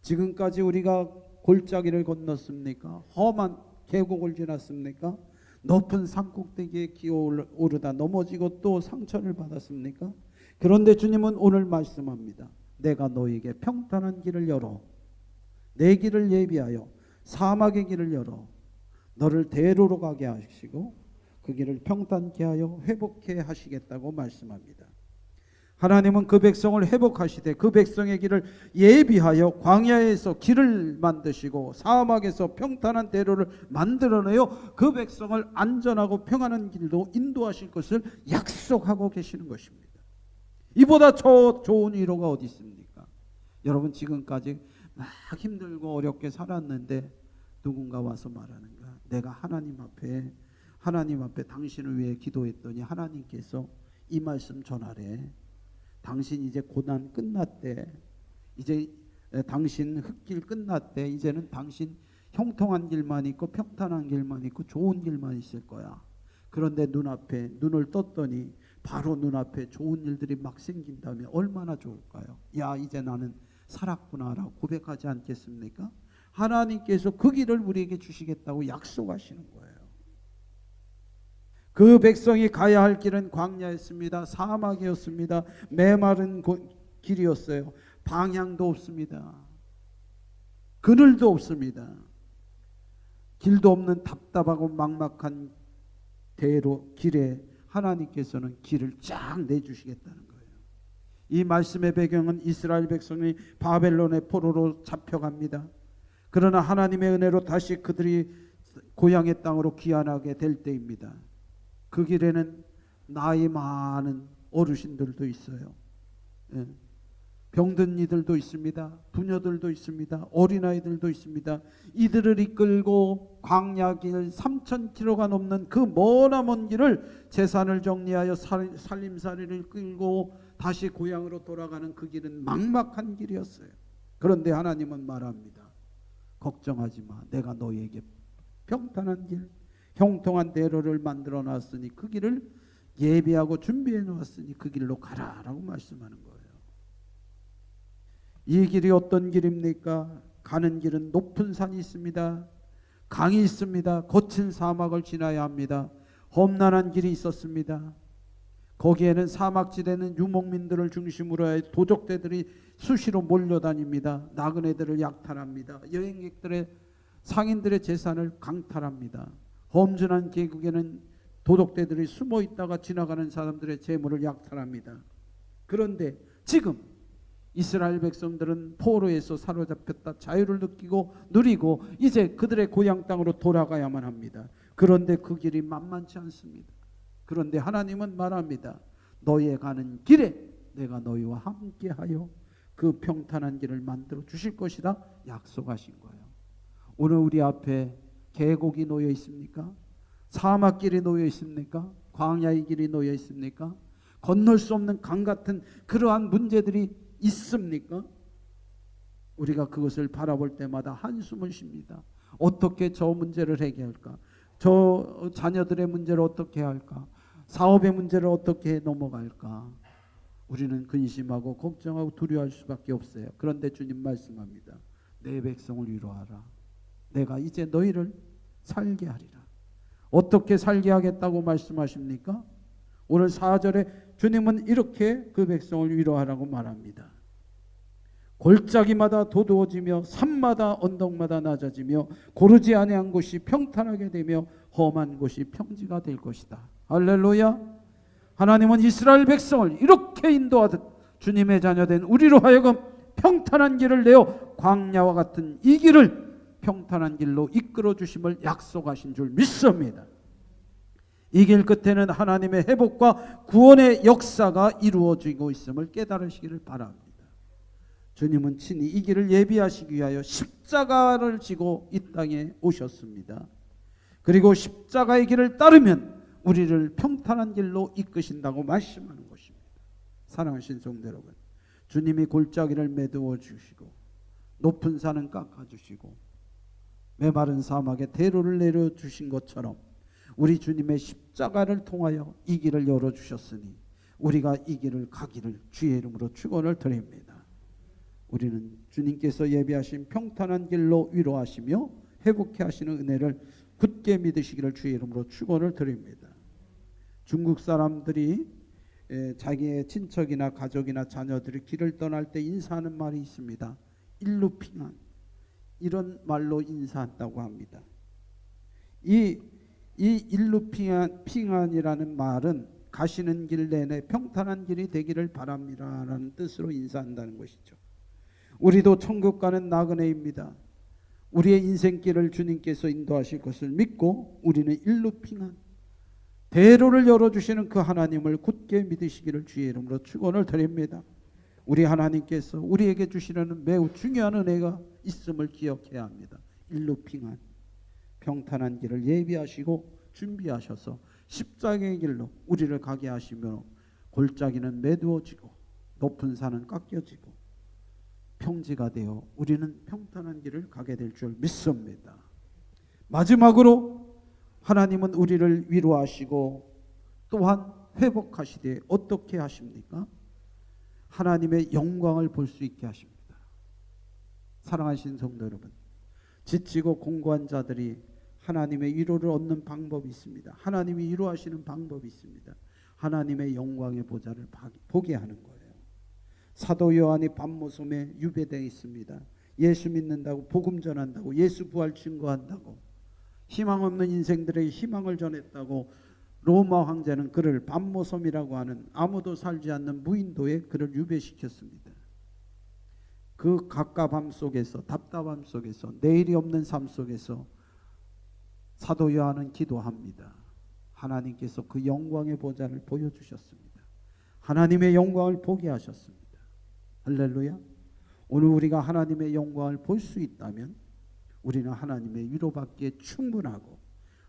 지금까지 우리가 골짜기를 건넜습니까? 험한 계곡을 지났습니까? 높은 산꼭대기에 기어오르다 넘어지고 또 상처를 받았습니까? 그런데 주님은 오늘 말씀합니다. 내가 너에게 평탄한 길을 열어, 내 길을 예비하여 사막의 길을 열어 너를 대로로 가게 하시고 그 길을 평탄케 하여 회복케 하시겠다고 말씀합니다. 하나님은 그 백성을 회복하시되 그 백성의 길을 예비하여 광야에서 길을 만드시고 사막에서 평탄한 대로를 만들어내어 그 백성을 안전하고 평안한 길로 인도하실 것을 약속하고 계시는 것입니다. 이보다 더 좋은 위로가 어디 있습니까? 여러분, 지금까지 막 힘들고 어렵게 살았는데 누군가 와서 말하는가? 내가 하나님 앞에 당신을 위해 기도했더니 하나님께서 이 말씀 전하래. 당신 이제 고난 끝났대. 이제 당신 흙길 끝났대. 이제는 당신 형통한 길만 있고 평탄한 길만 있고 좋은 길만 있을 거야. 그런데 눈을 떴더니 바로 눈앞에 좋은 일들이 막 생긴다면 얼마나 좋을까요? 야, 이제 나는 살았구나라고 고백하지 않겠습니까? 하나님께서 그 길을 우리에게 주시겠다고 약속하시는 거예요. 그 백성이 가야 할 길은 광야였습니다. 사막이었습니다. 메마른 길이었어요. 방향도 없습니다. 그늘도 없습니다. 길도 없는 답답하고 막막한 길에 하나님께서는 길을 쫙 내주시겠다는 거예요. 이 말씀의 배경은 이스라엘 백성이 바벨론의 포로로 잡혀갑니다. 그러나 하나님의 은혜로 다시 그들이 고향의 땅으로 귀환하게 될 때입니다. 그 길에는 나이 많은 어르신들도 있어요. 병든 이들도 있습니다. 부녀들도 있습니다. 어린아이들도 있습니다. 이들을 이끌고 광야길 3,000km가 넘는 그 머나먼 길을 재산을 정리하여 살림살이를 끌고 다시 고향으로 돌아가는 그 길은 막막한 길이었어요. 그런데 하나님은 말합니다. 걱정하지 마. 내가 너희에게 평탄한 길, 형통한 대로를 만들어 놨으니 그 길을 예비하고 준비해 놓았으니 그 길로 가라라고 말씀하는 거예요. 이 길이 어떤 길입니까? 가는 길은 높은 산이 있습니다. 강이 있습니다. 거친 사막을 지나야 합니다. 험난한 길이 있었습니다. 거기에는 사막지대는 유목민들을 중심으로 해 도적대들이 수시로 몰려다닙니다. 나그네들을 약탈합니다. 여행객들의 상인들의 재산을 강탈합니다. 험준한 계곡에는 도둑대들이 숨어 있다가 지나가는 사람들의 재물을 약탈합니다. 그런데 지금 이스라엘 백성들은 포로에서 사로잡혔다 자유를 느끼고 누리고 이제 그들의 고향 땅으로 돌아가야만 합니다. 그런데 그 길이 만만치 않습니다. 그런데 하나님은 말합니다. 너희의 가는 길에 내가 너희와 함께하여 그 평탄한 길을 만들어 주실 것이다 약속하신 거예요. 오늘 우리 앞에 계곡이 놓여 있습니까? 사막길이 놓여 있습니까? 광야의 길이 놓여 있습니까? 건널 수 없는 강 같은 그러한 문제들이 있습니까? 우리가 그것을 바라볼 때마다 한숨을 쉽니다. 어떻게 저 문제를 해결할까? 저 자녀들의 문제를 어떻게 할까? 사업의 문제를 어떻게 넘어갈까? 우리는 근심하고 걱정하고 두려워할 수밖에 없어요. 그런데 주님 말씀합니다. 내 백성을 위로하라. 내가 이제 너희를 살게 하리라. 어떻게 살게 하겠다고 말씀하십니까? 오늘 4절에 주님은 이렇게 그 백성을 위로하라고 말합니다. 골짜기마다 도두어지며 산마다 언덕마다 낮아지며 고르지 아니한 곳이 평탄하게 되며 험한 곳이 평지가 될 것이다. 할렐루야. 하나님은 이스라엘 백성을 이렇게 인도하듯 주님의 자녀된 우리로 하여금 평탄한 길을 내어 광야와 같은 이 길을 평탄한 길로 이끌어 주심을 약속하신 줄 믿습니다. 이 길 끝에는 하나님의 회복과 구원의 역사가 이루어지고 있음을 깨달으시기를 바랍니다. 주님은 친히 이 길을 예비하시기 위하여 십자가를 지고 이 땅에 오셨습니다. 그리고 십자가의 길을 따르면 우리를 평탄한 길로 이끄신다고 말씀하는 것입니다. 사랑하신 성도 여러분, 주님이 골짜기를 메두어 주시고 높은 산은 깎아 주시고 메마른 사막에 대로를 내려 주신 것처럼 우리 주님의 십자가를 통하여 이 길을 열어주셨으니 우리가 이 길을 가기를 주의 이름으로 축원을 드립니다. 우리는 주님께서 예비하신 평탄한 길로 위로하시며 회복케 하시는 은혜를 굳게 믿으시기를 주의 이름으로 축원을 드립니다. 중국 사람들이 자기의 친척이나 가족이나 자녀들이 길을 떠날 때 인사하는 말이 있습니다. 일루핑안, 이런 말로 인사한다고 합니다. 이 일루핑안이라는 말은 가시는 길 내내 평탄한 길이 되기를 바랍니다라는 뜻으로 인사한다는 것이죠. 우리도 천국 가는 나그네입니다. 우리의 인생길을 주님께서 인도하실 것을 믿고 우리는 일루핑안, 대로를 열어주시는 그 하나님을 굳게 믿으시기를 주의 이름으로 축원을 드립니다. 우리 하나님께서 우리에게 주시려는 매우 중요한 은혜가 있음을 기억해야 합니다. 일루핑안, 평탄한 길을 예비하시고 준비하셔서 십자가의 길로 우리를 가게 하시며 골짜기는 메두어지고 높은 산은 깎여지고 평지가 되어 우리는 평탄한 길을 가게 될 줄 믿습니다. 마지막으로 하나님은 우리를 위로하시고 또한 회복하시되 어떻게 하십니까? 하나님의 영광을 볼 수 있게 하십니다. 사랑하신 성도 여러분, 지치고 공고한 자들이 하나님의 위로를 얻는 방법이 있습니다. 하나님이 위로하시는 방법이 있습니다. 하나님의 영광의 보좌를 보게 하는 거예요. 사도 요한이 밤모섬에 유배되어 있습니다. 예수 믿는다고, 복음 전한다고, 예수 부활 증거한다고, 희망 없는 인생들에게 희망을 전했다고 로마 황제는 그를 밤모섬이라고 하는 아무도 살지 않는 무인도에 그를 유배시켰습니다. 그 갑갑함 속에서, 답답함 속에서, 내일이 없는 삶 속에서 사도 요한은 기도합니다. 하나님께서 그 영광의 보좌를 보여주셨습니다. 하나님의 영광을 보게 하셨습니다. 할렐루야. 오늘 우리가 하나님의 영광을 볼 수 있다면 우리는 하나님의 위로받기에 충분하고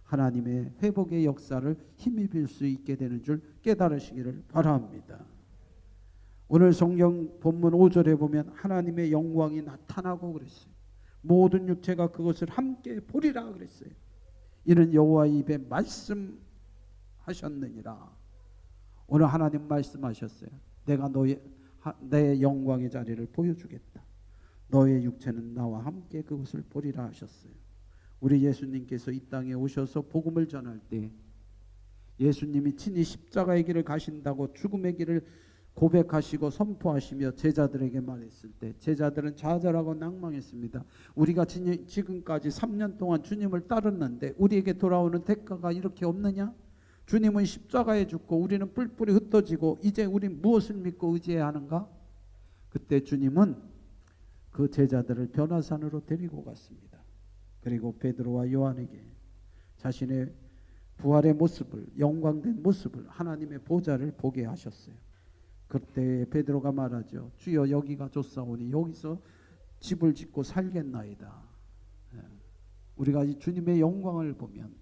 하나님의 회복의 역사를 힘입을 수 있게 되는 줄 깨달으시기를 바랍니다. 오늘 성경 본문 5절에 보면 하나님의 영광이 나타나고 그랬어요. 모든 육체가 그것을 함께 보리라 그랬어요. 이는 여호와의 입에 말씀하셨느니라. 오늘 하나님 말씀하셨어요. 내가 내 영광의 자리를 보여주겠다. 너의 육체는 나와 함께 그것을 보리라 하셨어요. 우리 예수님께서 이 땅에 오셔서 복음을 전할 때 예수님이 친히 십자가의 길을 가신다고 죽음의 길을 고백하시고 선포하시며 제자들에게 말했을 때 제자들은 좌절하고 낭망했습니다. 우리가 지금까지 3년 동안 주님을 따랐는데 우리에게 돌아오는 대가가 이렇게 없느냐? 주님은 십자가에 죽고 우리는 뿔뿔이 흩어지고 이제 우린 무엇을 믿고 의지해야 하는가? 그때 주님은 그 제자들을 변화산으로 데리고 갔습니다. 그리고 베드로와 요한에게 자신의 부활의 모습을, 영광된 모습을, 하나님의 보좌를 보게 하셨어요. 그때 베드로가 말하죠. 주여 여기가 좋사오니 여기서 집을 짓고 살겠나이다. 우리가 이 주님의 영광을 보면,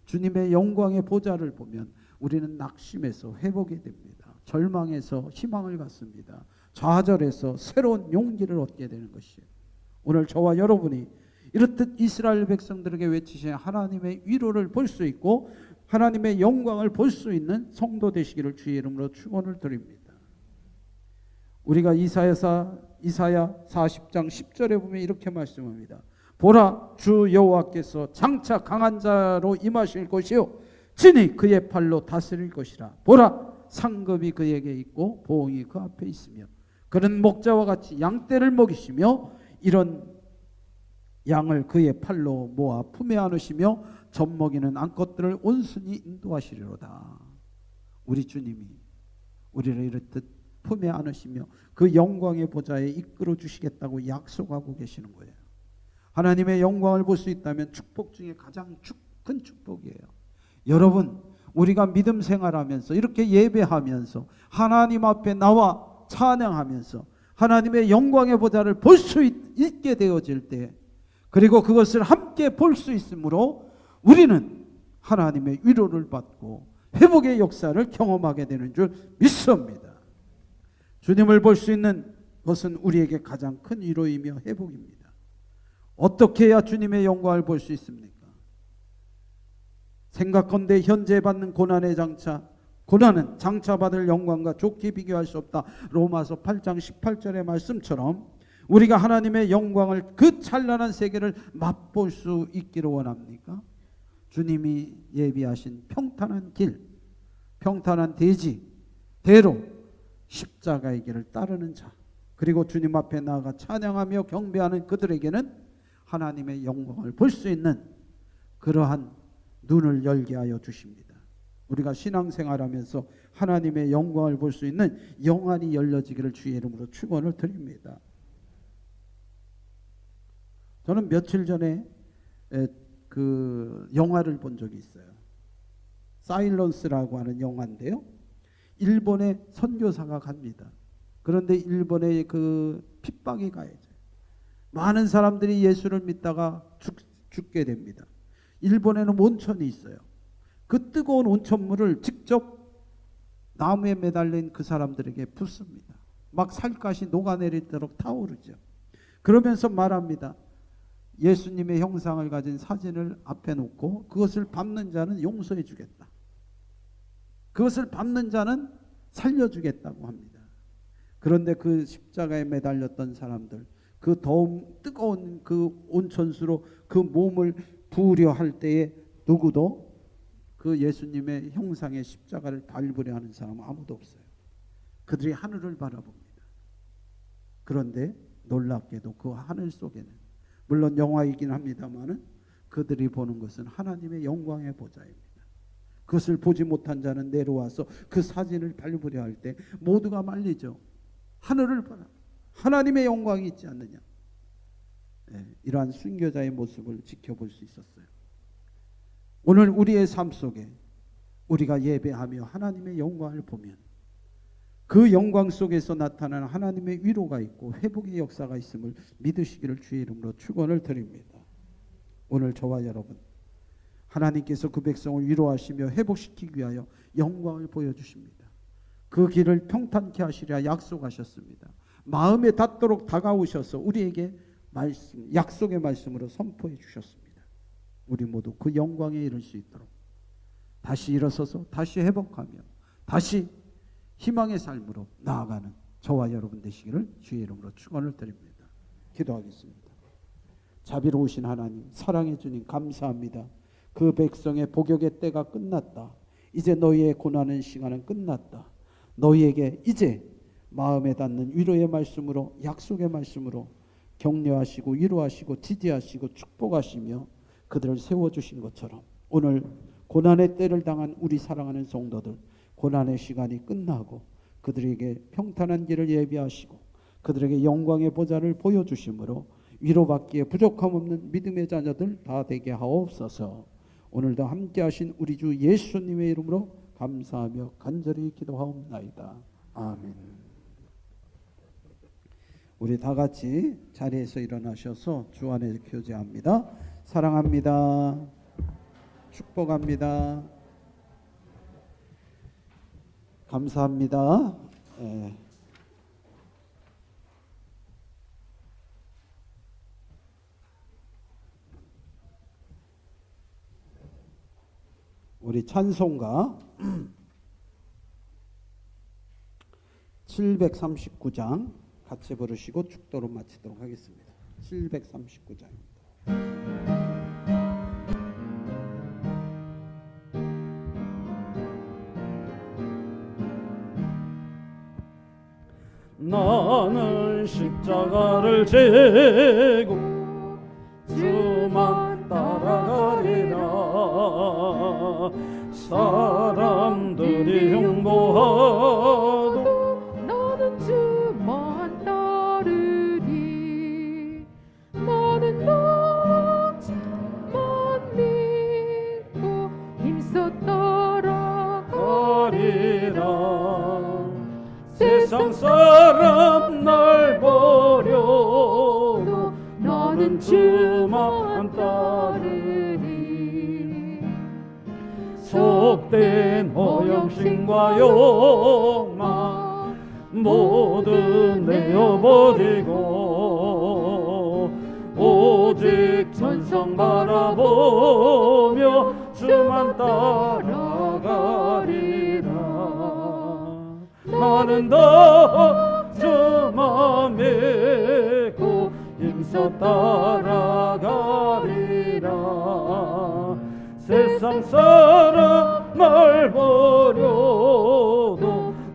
주님의 영광의 보좌를 보면 우리는 낙심해서 회복이 됩니다. 절망해서 희망을 갖습니다. 좌절해서 새로운 용기를 얻게 되는 것이에요. 오늘 저와 여러분이 이렇듯 이스라엘 백성들에게 외치신 하나님의 위로를 볼 수 있고 하나님의 영광을 볼 수 있는 성도 되시기를 주의 이름으로 축원을 드립니다. 우리가 이사야 40장 10절에 보면 이렇게 말씀합니다. 보라, 주 여호와께서 장차 강한 자로 임하실 것이요 진이 그의 팔로 다스릴 것이라. 보라, 상급이 그에게 있고 보응이 그 앞에 있으며 그는 목자와 같이 양떼를 먹이시며 이런 양을 그의 팔로 모아 품에 안으시며 젖먹이는 암컷들을 온순히 인도하시리로다. 우리 주님이 우리를 이렇듯 품에 안으시며 그 영광의 보좌에 이끌어 주시겠다고 약속하고 계시는 거예요. 하나님의 영광을 볼 수 있다면 축복 중에 가장 큰 축복이에요. 여러분, 우리가 믿음 생활하면서 이렇게 예배하면서 하나님 앞에 나와 찬양하면서 하나님의 영광의 보좌를 볼 수 있게 되어질 때, 그리고 그것을 함께 볼 수 있으므로 우리는 하나님의 위로를 받고 회복의 역사를 경험하게 되는 줄 믿습니다. 주님을 볼 수 있는 것은 우리에게 가장 큰 위로이며 회복입니다. 어떻게 해야 주님의 영광을 볼 수 있습니까? 생각건대 현재 받는 고난의 고난은 장차 받을 영광과 좋게 비교할 수 없다. 로마서 8장 18절의 말씀처럼 우리가 하나님의 영광을, 그 찬란한 세계를 맛볼 수 있기를 원합니까? 주님이 예비하신 평탄한 길, 평탄한 대로 십자가의 길을 따르는 자, 그리고 주님 앞에 나아가 찬양하며 경배하는 그들에게는 하나님의 영광을 볼 수 있는 그러한 눈을 열게 하여 주십니다. 우리가 신앙생활하면서 하나님의 영광을 볼 수 있는 영안이 열려지기를 주의 이름으로 축원을 드립니다. 저는 며칠 전에 그 영화를 본 적이 있어요. 사일런스라고 하는 영화인데요. 일본의 선교사가 갑니다. 그런데 일본의 그 핍박이 가해져요. 많은 사람들이 예수를 믿다가 죽게 됩니다. 일본에는 온천이 있어요. 그 뜨거운 온천물을 직접 나무에 매달린 그 사람들에게 붓습니다. 막 살갗이 녹아내리도록 타오르죠. 그러면서 말합니다. 예수님의 형상을 가진 사진을 앞에 놓고 그것을 밟는 자는 용서해 주겠다. 그것을 밟는 자는 살려주겠다고 합니다. 그런데 그 십자가에 매달렸던 사람들, 그 뜨거운 그 온천수로 그 몸을 부으려 할 때에 누구도 그 예수님의 형상의 십자가를 밟으려 하는 사람은 아무도 없어요. 그들이 하늘을 바라봅니다. 그런데 놀랍게도 그 하늘 속에는, 물론 영화이긴 합니다마는 그들이 보는 것은 하나님의 영광의 보좌입니다. 그것을 보지 못한 자는 내려와서 그 사진을 밟으려 할 때 모두가 말리죠. 하늘을 봐라. 하나님의 영광이 있지 않느냐. 이러한 순교자의 모습을 지켜볼 수 있었어요. 오늘 우리의 삶 속에 우리가 예배하며 하나님의 영광을 보면 그 영광 속에서 나타나는 하나님의 위로가 있고 회복의 역사가 있음을 믿으시기를 주의 이름으로 축원을 드립니다. 오늘 저와 여러분, 하나님께서 그 백성을 위로하시며 회복시키기 위하여 영광을 보여주십니다. 그 길을 평탄케 하시리라 약속하셨습니다. 마음에 닿도록 다가오셔서 우리에게 약속의 말씀으로 선포해 주셨습니다. 우리 모두 그 영광에 이를 수 있도록 다시 일어서서 다시 회복하며 다시 희망의 삶으로 나아가는 저와 여러분 되시기를 주의 이름으로 축원을 드립니다. 기도하겠습니다. 자비로우신 하나님, 사랑의 주님, 감사합니다. 그 백성의 복역의 때가 끝났다. 이제 너희의 고난의 시간은 끝났다. 너희에게 이제 마음에 닿는 위로의 말씀으로, 약속의 말씀으로 격려하시고 위로하시고 지지하시고 축복하시며 그들을 세워주신 것처럼 오늘 고난의 때를 당한 우리 사랑하는 성도들, 고난의 시간이 끝나고 그들에게 평탄한 길을 예비하시고 그들에게 영광의 보좌를 보여주심으로 위로받기에 부족함 없는 믿음의 자녀들 다 되게 하옵소서. 오늘도 함께 하신 우리 주 예수님의 이름으로 감사하며 간절히 기도하옵나이다. 아멘. 우리 다 같이 자리에서 일어나셔서 주 안에 교제합니다. 사랑합니다. 축복합니다. 감사합니다. 우리 찬송가 739장 같이 부르시고 축도로 마치도록 하겠습니다. 739장입니다. 나는 십자가를 지고 주만 따라가리라. 사람들이 흉보하도 나는 주만 따르리. 나는 주만 믿고 힘써 따라가리라. 세상 사람 날 버려도 나는 주만 따르리. 속된 허영심과 욕망 모두 내어버리고 오직 천성 바라보며 주만 따라가리라. 나는 더 주만 믿고 힘써 따라가리라. 세상 사람 날 버려도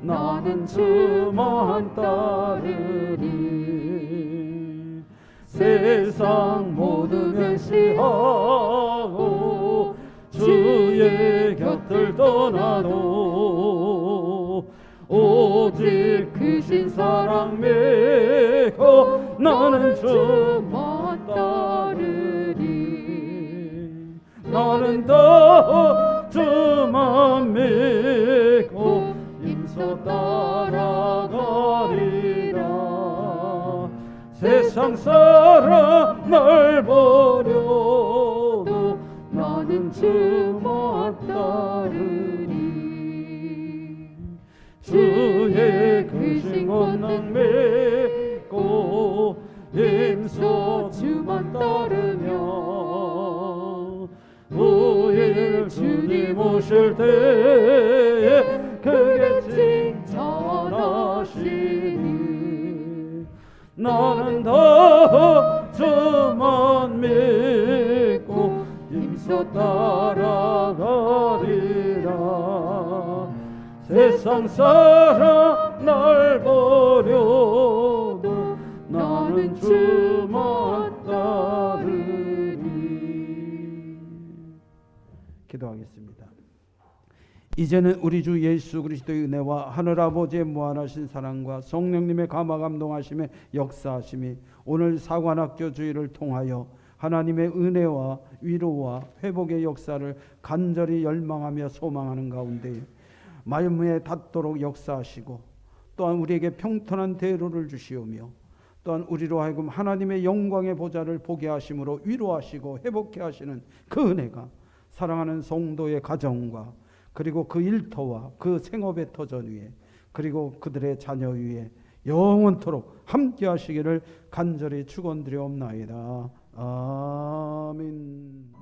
나는 주만 따르리. 세상 모두 멸시하고 주의 곁을 떠나도 오직 크신 사랑 믿고 나는 주만 따르리. 나는 더 주만 믿고 힘써 따라가리라. 세상 사람 날 버려도 나는 주만 따르리. 주의 크신 권능 믿고 힘써 주만 따르며 우리를 주님 오실 때에 크게 칭찬하시니 나는 더 주만 믿고 힘써 따라가리라. 세상 사람 날 버려도 나는 주만 따르리. 기도하겠습니다. 이제는 우리 주 예수 그리스도의 은혜와 하늘 아버지의 무한하신 사랑과 성령님의 감화 감동하심의 역사하심이 오늘 사관학교 주일을 통하여 하나님의 은혜와 위로와 회복의 역사를 간절히 열망하며 소망하는 가운데 말무에 닿도록 역사하시고 또한 우리에게 평탄한 대로를 주시오며 또한 우리로 하여금 하나님의 영광의 보좌를 보게 하심으로 위로하시고 회복해 하시는 그 은혜가 사랑하는 성도의 가정과 그리고 그 일터와 그 생업의 터전 위에 그리고 그들의 자녀 위에 영원토록 함께 하시기를 간절히 축원드리옵나이다. 아멘.